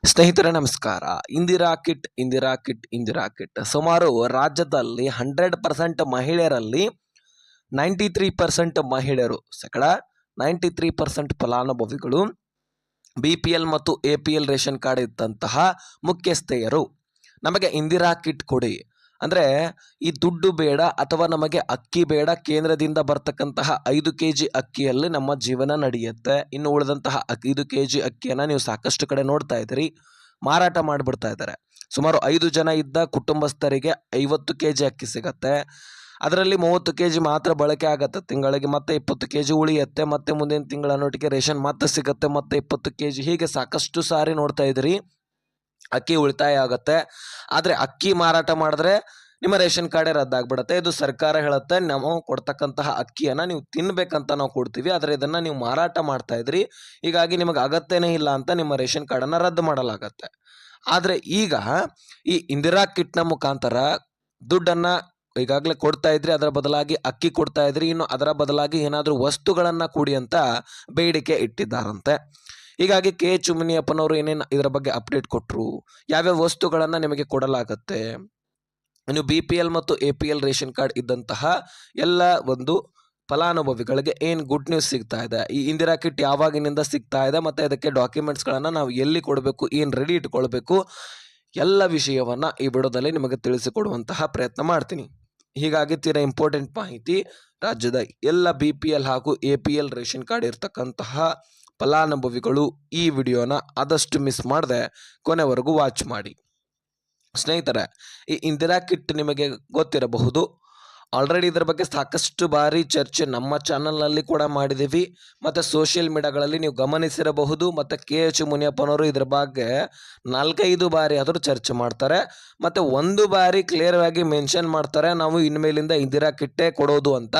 ಸ್ನೇಹಿತರೆ ನಮಸ್ಕಾರ. ಇಂದಿರಾ ಕಿಟ್ ಸುಮಾರು ರಾಜ್ಯದಲ್ಲಿ 100% ಮಹಿಳೆಯರಲ್ಲಿ 93% ಮಹಿಳೆಯರು ಶೇಕಡ 93% ಫಲಾನುಭವಿಗಳು BPL ಮತ್ತು APL ರೇಷನ್ ಕಾರ್ಡ್ ಇದ್ದಂತಹ ಮುಖ್ಯಸ್ಥೆಯರು ನಮಗೆ ಇಂದಿರಾ ಕಿಟ್ ಕೊಡಿ, ಅಂದರೆ ಈ ದುಡ್ಡು ಬೇಡ ಅಥವಾ ನಮಗೆ ಅಕ್ಕಿ ಬೇಡ, ಕೇಂದ್ರದಿಂದ ಬರ್ತಕ್ಕಂತಹ 5 kg ಅಕ್ಕಿಯಲ್ಲಿ ನಮ್ಮ ಜೀವನ ನಡೆಯುತ್ತೆ. ಇನ್ನು ಉಳಿದಂತಹ 5 kg ಅಕ್ಕಿಯನ್ನು ನೀವು ಸಾಕಷ್ಟು ಕಡೆ ನೋಡ್ತಾ ಇದ್ದೀರಿ, ಮಾರಾಟ ಮಾಡಿಬಿಡ್ತಾ ಇದ್ದಾರೆ. ಸುಮಾರು 5 ಜನ ಇದ್ದ ಕುಟುಂಬಸ್ಥರಿಗೆ 50 kg ಅಕ್ಕಿ ಸಿಗತ್ತೆ. ಅದರಲ್ಲಿ 30 kg ಮಾತ್ರ ಬಳಕೆ ಆಗುತ್ತೆ ತಿಂಗಳಿಗೆ, ಮತ್ತೆ 20 kg ಉಳಿಯುತ್ತೆ. ಮತ್ತೆ ಮುಂದಿನ ತಿಂಗಳ ಅನ್ನೋಟಿಗೆ ರೇಷನ್ ಮತ್ತೆ ಸಿಗುತ್ತೆ, ಮತ್ತೆ 20 kg. ಹೀಗೆ ಸಾಕಷ್ಟು ಸಾರಿ ನೋಡ್ತಾ ಇದ್ದೀರಿ ಅಕ್ಕಿ ಉಳಿತಾಯ ಆಗುತ್ತೆ. ಆದರೆ ಅಕ್ಕಿ ಮಾರಾಟ ಮಾಡಿದ್ರೆ ನಿಮ್ಮ ರೇಷನ್ ಕಾರ್ಡೇ ರದ್ದಾಗ್ಬಿಡುತ್ತೆ. ಇದು ಸರ್ಕಾರ ಹೇಳುತ್ತೆ, ನಾವು ಕೊಡ್ತಕ್ಕಂತಹ ಅಕ್ಕಿಯನ್ನು ನೀವು ತಿನ್ಬೇಕಂತ ನಾವು ಕೊಡ್ತೀವಿ, ಆದರೆ ಇದನ್ನು ನೀವು ಮಾರಾಟ ಮಾಡ್ತಾ ಇದ್ರಿ, ಹೀಗಾಗಿ ನಿಮಗೆ ಅಗತ್ಯನೇ ಇಲ್ಲ ಅಂತ ನಿಮ್ಮ ರೇಷನ್ ಕಾರ್ಡನ್ನು ರದ್ದು ಮಾಡಲಾಗತ್ತೆ. ಆದರೆ ಈಗ ಈ ಇಂದಿರಾ ಕಿಟ್ನ ಮುಖಾಂತರ ದುಡ್ಡನ್ನು ಈಗಾಗಲೇ ಕೊಡ್ತಾ ಇದ್ರಿ, ಅದರ ಬದಲಾಗಿ ಅಕ್ಕಿ ಕೊಡ್ತಾ ಇದ್ರಿ, ಇನ್ನು ಅದರ ಬದಲಾಗಿ ಏನಾದರೂ ವಸ್ತುಗಳನ್ನು ಕೊಡಿ ಅಂತ ಬೇಡಿಕೆ ಇಟ್ಟಿದ್ದಾರಂತೆ. ಹೀಗಾಗಿ KH ಮುನಿಯಪ್ಪನವರು ಏನೇನು ಇದರ ಬಗ್ಗೆ ಅಪ್ಡೇಟ್ ಕೊಟ್ಟರು, ಯಾವ್ಯಾವ ವಸ್ತುಗಳನ್ನು ನಿಮಗೆ ಕೊಡಲಾಗತ್ತೆ, ಇನ್ನು BPL ಮತ್ತು APL ರೇಷನ್ ಕಾರ್ಡ್ ಇದ್ದಂತಹ ಎಲ್ಲ ಒಂದು ಫಲಾನುಭವಿಗಳಿಗೆ ಏನು ಗುಡ್ ನ್ಯೂಸ್ ಸಿಗ್ತಾ ಇದೆ, ಈ ಇಂದಿರಾ ಕಿಟ್ ಯಾವಾಗಿನಿಂದ ಸಿಗ್ತಾ ಇದೆ, ಮತ್ತು ಅದಕ್ಕೆ ಡಾಕ್ಯುಮೆಂಟ್ಸ್ಗಳನ್ನು ನಾವು ಎಲ್ಲಿ ಕೊಡಬೇಕು, ಏನು ರೆಡಿ ಇಟ್ಕೊಳ್ಬೇಕು, ಎಲ್ಲ ವಿಷಯವನ್ನು ಈ ವಿಡಿಯೋದಲ್ಲಿ ನಿಮಗೆ ತಿಳಿಸಿಕೊಡುವಂತಹ ಪ್ರಯತ್ನ ಮಾಡ್ತೀನಿ. ಹೀಗಾಗಿ ತೀರಾ ಇಂಪಾರ್ಟೆಂಟ್ ಮಾಹಿತಿ, ರಾಜ್ಯದ ಎಲ್ಲ BPL ಹಾಗೂ APL ರೇಷನ್ ಕಾರ್ಡ್ ಇರ್ತಕ್ಕಂತಹ ಫಲಾನುಭವಿಗಳು ಈ ವಿಡಿಯೋನ ಆದಷ್ಟು ಮಿಸ್ ಮಾಡದೆ ಕೊನೆವರೆಗೂ ವಾಚ್ ಮಾಡಿ. ಸ್ನೇಹಿತರೆ, ಈ ಇಂದಿರಾ ಕಿಟ್ ನಿಮಗೆ ಗೊತ್ತಿರಬಹುದು, ಆಲ್ರೆಡಿ ಇದರ ಬಗ್ಗೆ ಸಾಕಷ್ಟು ಬಾರಿ ಚರ್ಚೆ ನಮ್ಮ ಚಾನಲ್ನಲ್ಲಿ ಕೂಡ ಮಾಡಿದ್ದೀವಿ, ಮತ್ತು ಸೋಷಿಯಲ್ ಮೀಡಿಯಾಗಳಲ್ಲಿ ನೀವು ಗಮನಿಸಿರಬಹುದು. ಮತ್ತು KH ಮುನಿಯಪ್ಪನವರು ಇದರ ಬಗ್ಗೆ 4-5 ಬಾರಿ ಆದರೂ ಚರ್ಚೆ ಮಾಡ್ತಾರೆ, ಮತ್ತು ಒಂದು ಬಾರಿ ಕ್ಲಿಯರ್ ಆಗಿ ಮೆನ್ಷನ್ ಮಾಡ್ತಾರೆ, ನಾವು ಇನ್ಮೇಲಿಂದ ಇಂದಿರಾ ಕಿಟ್ಟೇ ಕೊಡೋದು ಅಂತ.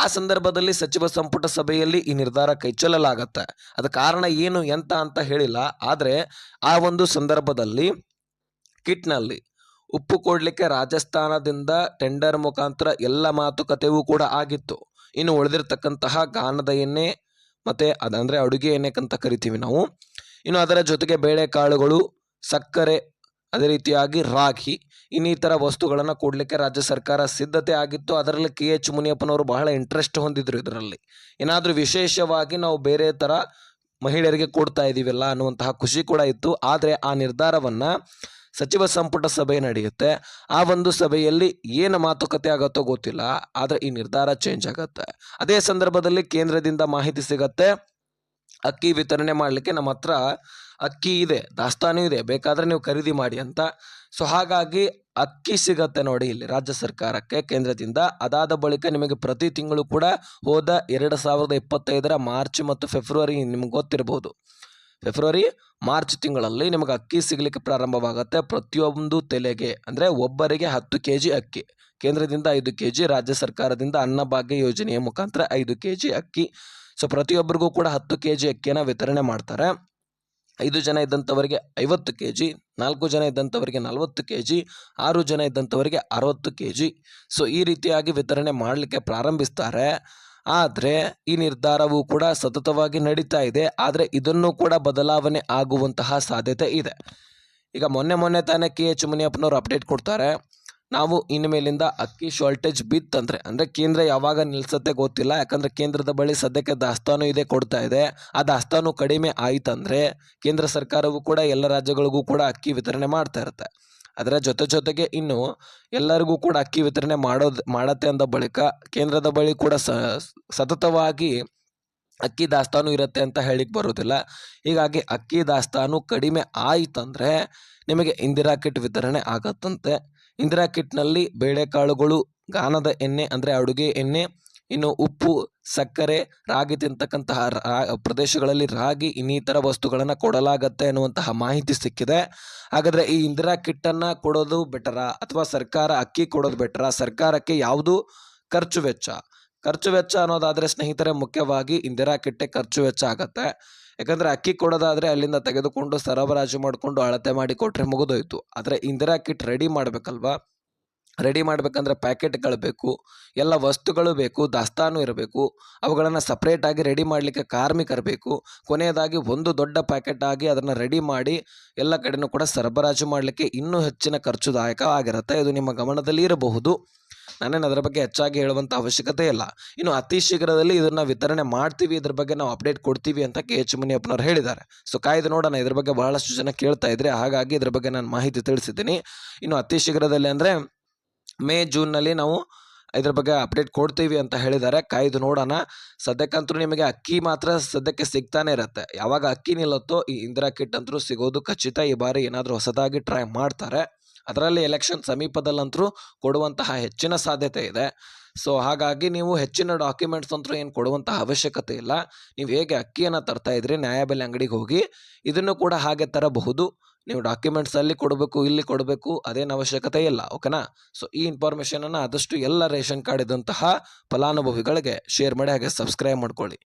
ಆ ಸಂದರ್ಭದಲ್ಲಿ ಸಚಿವ ಸಂಪುಟ ಸಭೆಯಲ್ಲಿ ಈ ನಿರ್ಧಾರ ಕೈಗೊಳ್ಳಲಾಗತ್ತೆ. ಅದ ಕಾರಣ ಏನು ಎಂತ ಅಂತ ಹೇಳಿಲ್ಲ, ಆದರೆ ಆ ಒಂದು ಸಂದರ್ಭದಲ್ಲಿ ಕಿಟ್ನಲ್ಲಿ ಉಪ್ಪು ಕೊಡಲಿಕ್ಕೆ ರಾಜಸ್ಥಾನದಿಂದ ಟೆಂಡರ್ ಮುಖಾಂತರ ಎಲ್ಲ ಮಾತುಕತೆಯೂ ಕೂಡ ಆಗಿತ್ತು. ಇನ್ನು ಉಳಿದಿರ್ತಕ್ಕಂತಹ ಗಾಣದ ಎಣ್ಣೆ ಮತ್ತು ಅದಂದರೆ ಅಡುಗೆ ಎಣ್ಣೆ ಅಂತ ಕರಿತೀವಿ ನಾವು, ಇನ್ನು ಅದರ ಜೊತೆಗೆ ಬೇಳೆಕಾಳುಗಳು, ಸಕ್ಕರೆ, ಅದೇ ರೀತಿಯಾಗಿ ರಾಗಿ, ಇನ್ನಿತರ ವಸ್ತುಗಳನ್ನು ಕೊಡಲಿಕ್ಕೆ ರಾಜ್ಯ ಸರ್ಕಾರ ಸಿದ್ಧತೆ ಆಗಿತ್ತು. ಅದರಲ್ಲಿ KH ಮುನಿಯಪ್ಪನವರು ಬಹಳ ಇಂಟ್ರೆಸ್ಟ್ ಹೊಂದಿದ್ರು. ಇದರಲ್ಲಿ ಏನಾದರೂ ವಿಶೇಷವಾಗಿ ನಾವು ಬೇರೆ ಥರ ಮಹಿಳೆಯರಿಗೆ ಕೊಡ್ತಾ ಇದ್ದೀವಲ್ಲ ಅನ್ನುವಂತಹ ಖುಷಿ ಕೂಡ ಇತ್ತು. ಆದರೆ ಆ ನಿರ್ಧಾರವನ್ನು ಸಚಿವ ಸಂಪುಟ ಸಭೆ ನಡೆಯುತ್ತೆ, ಆ ಒಂದು ಸಭೆಯಲ್ಲಿ ಏನು ಮಾತುಕತೆ ಆಗುತ್ತೋ ಗೊತ್ತಿಲ್ಲ, ಆದರೆ ಈ ನಿರ್ಧಾರ ಚೇಂಜ್ ಆಗುತ್ತೆ. ಅದೇ ಸಂದರ್ಭದಲ್ಲಿ ಕೇಂದ್ರದಿಂದ ಮಾಹಿತಿ ಸಿಗತ್ತೆ, ಅಕ್ಕಿ ವಿತರಣೆ ಮಾಡಲಿಕ್ಕೆ ನಮ್ಮ ಹತ್ರ ಅಕ್ಕಿ ಇದೆ, ದಾಸ್ತಾನು ಇದೆ, ಬೇಕಾದರೆ ನೀವು ಖರೀದಿ ಮಾಡಿ ಅಂತ. ಸೊ ಹಾಗಾಗಿ ಅಕ್ಕಿ ಸಿಗತ್ತೆ ನೋಡಿ ಇಲ್ಲಿ ರಾಜ್ಯ ಸರ್ಕಾರಕ್ಕೆ ಕೇಂದ್ರದಿಂದ. ಅದಾದ ಬಳಿಕ ನಿಮಗೆ ಪ್ರತಿ ತಿಂಗಳು ಕೂಡ ಹೋದ 2025 ಮಾರ್ಚ್ ಮತ್ತು ಫೆಬ್ರವರಿ, ನಿಮ್ಗೆ ಗೊತ್ತಿರಬಹುದು, ಫೆಬ್ರವರಿ ಮಾರ್ಚ್ ತಿಂಗಳಲ್ಲಿ ನಿಮಗೆ ಅಕ್ಕಿ ಸಿಗಲಿಕ್ಕೆ ಪ್ರಾರಂಭವಾಗುತ್ತೆ. ಪ್ರತಿಯೊಂದು ತೆಲೆಗೆ ಅಂದರೆ ಒಬ್ಬರಿಗೆ 10 kg ಅಕ್ಕಿ, ಕೇಂದ್ರದಿಂದ 5 kg, ರಾಜ್ಯ ಸರ್ಕಾರದಿಂದ ಅನ್ನಭಾಗ್ಯ ಯೋಜನೆಯ ಮುಖಾಂತರ 5 kg ಅಕ್ಕಿ. ಸೊ ಪ್ರತಿಯೊಬ್ಬರಿಗೂ ಕೂಡ 10 kg ಅಕ್ಕಿಯನ್ನು ವಿತರಣೆ ಮಾಡ್ತಾರೆ. 5 ಜನ ಇದ್ದಂಥವರಿಗೆ 50 kg, 4 ಜನ ಇದ್ದಂಥವರಿಗೆ 40 kg, 6 ಜನ ಇದ್ದಂಥವರಿಗೆ 60 kg. ಸೊ ಈ ರೀತಿಯಾಗಿ ವಿತರಣೆ ಮಾಡಲಿಕ್ಕೆ ಪ್ರಾರಂಭಿಸ್ತಾರೆ. ಆದರೆ ಈ ನಿರ್ಧಾರವೂ ಕೂಡ ಸತತವಾಗಿ ನಡೀತಾ ಇದೆ, ಆದರೆ ಇದನ್ನು ಕೂಡ ಬದಲಾವಣೆ ಆಗುವಂತಹ ಸಾಧ್ಯತೆ ಇದೆ. ಈಗ ಮೊನ್ನೆ ತಾನೇ KH ಮುನಿಯಪ್ಪನವರು ಅಪ್ಡೇಟ್ ಕೊಡ್ತಾರೆ, ನಾವು ಇನ್ಮೇಲಿಂದ ಅಕ್ಕಿ ಶಾರ್ಟೇಜ್ ಬಿತ್ತಂದರೆ, ಅಂದರೆ ಕೇಂದ್ರ ಯಾವಾಗ ನಿಲ್ಲಿಸುತ್ತೆ ಗೊತ್ತಿಲ್ಲ, ಯಾಕಂದರೆ ಕೇಂದ್ರದ ಬಳಿ ಸದ್ಯಕ್ಕೆ ದಾಸ್ತಾನು ಇದೆ, ಕೊಡ್ತಾ ಇದೆ. ಆ ದಾಸ್ತಾನು ಕಡಿಮೆ ಆಯ್ತಂದರೆ ಕೇಂದ್ರ ಸರ್ಕಾರವು ಕೂಡ ಎಲ್ಲ ರಾಜ್ಯಗಳಿಗೂ ಕೂಡ ಅಕ್ಕಿ ವಿತರಣೆ ಮಾಡ್ತಾ ಇರುತ್ತೆ. ಅದರ ಜೊತೆಗೆ ಇನ್ನು ಎಲ್ಲರಿಗೂ ಕೂಡ ಅಕ್ಕಿ ವಿತರಣೆ ಮಾಡತ್ತೆ ಅಂದ ಬಳಿಕ ಕೇಂದ್ರದ ಬಳಿ ಕೂಡ ಸತತವಾಗಿ ಅಕ್ಕಿ ದಾಸ್ತಾನು ಇರುತ್ತೆ ಅಂತ ಹೇಳಿಕ್ಕೆ ಬರೋದಿಲ್ಲ. ಹೀಗಾಗಿ ಅಕ್ಕಿ ದಾಸ್ತಾನು ಕಡಿಮೆ ಆಯ್ತಂದರೆ ನಿಮಗೆ ಇಂದಿರಾ ಕಿಟ್ ವಿತರಣೆ ಆಗತ್ತಂತೆ. ಇಂದಿರಾ ಕಿಟ್ನಲ್ಲಿ ಬೇಳೆಕಾಳುಗಳು, ಗಾಣದ ಎಣ್ಣೆ ಅಂದರೆ ಅಡುಗೆ ಎಣ್ಣೆ, ಇನ್ನು ಉಪ್ಪು, ಸಕ್ಕರೆ, ರಾಗಿ ತಿಂತಕ್ಕಂತಹ ಪ್ರದೇಶಗಳಲ್ಲಿ ರಾಗಿ, ಇನ್ನಿತರ ವಸ್ತುಗಳನ್ನು ಕೊಡಲಾಗತ್ತೆ ಅನ್ನುವಂತಹ ಮಾಹಿತಿ ಸಿಕ್ಕಿದೆ. ಹಾಗಾದರೆ ಈ ಇಂದಿರಾ ಕಿಟ್ಟನ್ನು ಕೊಡೋದು ಬೆಟರಾ ಅಥವಾ ಸರ್ಕಾರ ಅಕ್ಕಿ ಕೊಡೋದು ಬೆಟರಾ? ಸರ್ಕಾರಕ್ಕೆ ಯಾವುದು ಖರ್ಚು ವೆಚ್ಚ ಅನ್ನೋದಾದರೆ ಸ್ನೇಹಿತರೆ, ಮುಖ್ಯವಾಗಿ ಇಂದಿರಾ ಕಿಟ್ಟೆ ಖರ್ಚು ವೆಚ್ಚ ಆಗುತ್ತೆ. ಯಾಕಂದರೆ ಅಕ್ಕಿ ಕೊಡೋದಾದರೆ ಅಲ್ಲಿಂದ ತೆಗೆದುಕೊಂಡು ಸರಬರಾಜು ಮಾಡಿಕೊಂಡು ಅಳತೆ ಮಾಡಿ ಕೊಟ್ಟರೆ ಮುಗಿದೋಯ್ತು. ಆದರೆ ಇಂದಿರಾ ಕಿಟ್ ರೆಡಿ ಮಾಡಬೇಕಲ್ವಾ, ರೆಡಿ ಮಾಡಬೇಕಂದ್ರೆ ಪ್ಯಾಕೆಟ್ಗಳು ಬೇಕು, ಎಲ್ಲ ವಸ್ತುಗಳು ಬೇಕು, ದಾಸ್ತಾನು ಇರಬೇಕು, ಅವುಗಳನ್ನು ಸಪ್ರೇಟಾಗಿ ರೆಡಿ ಮಾಡಲಿಕ್ಕೆ ಕಾರ್ಮಿಕರು ಬೇಕು. ಕೊನೆಯದಾಗಿ ಒಂದು ದೊಡ್ಡ ಪ್ಯಾಕೆಟ್ ಆಗಿ ಅದನ್ನು ರೆಡಿ ಮಾಡಿ ಎಲ್ಲ ಕಡೆನೂ ಕೂಡ ಸರಬರಾಜು ಮಾಡಲಿಕ್ಕೆ ಇನ್ನೂ ಹೆಚ್ಚಿನ ಖರ್ಚುದಾಯಕ ಆಗಿರುತ್ತೆ. ಇದು ನಿಮ್ಮ ಗಮನದಲ್ಲಿ ಇರಬಹುದು. ನಾನೇನು ಅದರ ಬಗ್ಗೆ ಹೆಚ್ಚಾಗಿ ಹೇಳುವಂಥ ಅವಶ್ಯಕತೆ ಇಲ್ಲ. ಇನ್ನು ಅತಿ ಶೀಘ್ರದಲ್ಲಿ ಇದನ್ನು ವಿತರಣೆ ಮಾಡ್ತೀವಿ, ಇದ್ರ ಬಗ್ಗೆ ನಾವು ಅಪ್ಡೇಟ್ ಕೊಡ್ತೀವಿ ಅಂತ KH ಮುನಿಯಪ್ಪನವ್ರು ಹೇಳಿದ್ದಾರೆ. ಸೊ ಕಾಯ್ದು ನೋಡೋಣ. ಇದ್ರ ಬಗ್ಗೆ ಬಹಳಷ್ಟು ಜನ ಕೇಳ್ತಾ ಇದ್ರೆ, ಹಾಗಾಗಿ ಇದ್ರ ಬಗ್ಗೆ ನಾನು ಮಾಹಿತಿ ತಿಳಿಸಿದ್ದೀನಿ. ಇನ್ನು ಅತಿ ಶೀಘ್ರದಲ್ಲಿ ಅಂದರೆ ಮೇ ಜೂನ್ನಲ್ಲಿ ನಾವು ಇದ್ರ ಬಗ್ಗೆ ಅಪ್ಡೇಟ್ ಕೊಡ್ತೀವಿ ಅಂತ ಹೇಳಿದ್ದಾರೆ. ಕಾಯ್ದು ನೋಡೋಣ. ಸದ್ಯಕ್ಕಂತೂ ನಿಮಗೆ ಅಕ್ಕಿ ಮಾತ್ರ ಸದ್ಯಕ್ಕೆ ಸಿಗ್ತಾನೆ ಇರುತ್ತೆ. ಯಾವಾಗ ಅಕ್ಕಿ ನಿಲ್ಲುತ್ತೋ ಈ ಇಂದಿರಾ ಕಿಟ್ ಅಂತೂ ಸಿಗೋದು ಖಚಿತ. ಈ ಬಾರಿ ಏನಾದರೂ ಹೊಸದಾಗಿ ಟ್ರೈ ಮಾಡ್ತಾರೆ. ಅದರಲ್ಲಿ ಎಲೆಕ್ಷನ್ ಸಮೀಪದಲ್ಲಂತರೂ ಕೊಡುವಂತಹ ಹೆಚ್ಚಿನ ಸಾಧ್ಯತೆ ಇದೆ. ಸೊ ಹಾಗಾಗಿ ನೀವು ಹೆಚ್ಚಿನ ಡಾಕ್ಯುಮೆಂಟ್ಸ್ ಅಂತೂ ಏನು ಕೊಡುವಂತಹ ಅವಶ್ಯಕತೆ ಇಲ್ಲ. ನೀವು ಹೇಗೆ ಅಕ್ಕಿಯನ್ನು ತರ್ತಾ ಇದ್ರಿ ನ್ಯಾಯಬೆಲೆ ಅಂಗಡಿಗೆ ಹೋಗಿ ಇದನ್ನು ಕೂಡ ಹಾಗೆ ತರಬಹುದು. ನೀವು ಡಾಕ್ಯುಮೆಂಟ್ಸ್ ಅಲ್ಲಿ ಕೊಡಬೇಕು, ಇಲ್ಲಿ ಕೊಡಬೇಕು, ಅದೇನು ಅವಶ್ಯಕತೆ ಇಲ್ಲ. ಓಕೆನಾ? ಸೊ ಈ ಇನ್ಫಾರ್ಮೇಷನನ್ನು ಆದಷ್ಟು ಎಲ್ಲ ರೇಷನ್ ಕಾರ್ಡ್ ಇದ್ದಂತಹ ಫಲಾನುಭವಿಗಳಿಗೆ ಶೇರ್ ಮಾಡಿ, ಹಾಗೆ ಸಬ್ಸ್ಕ್ರೈಬ್ ಮಾಡ್ಕೊಳ್ಳಿ.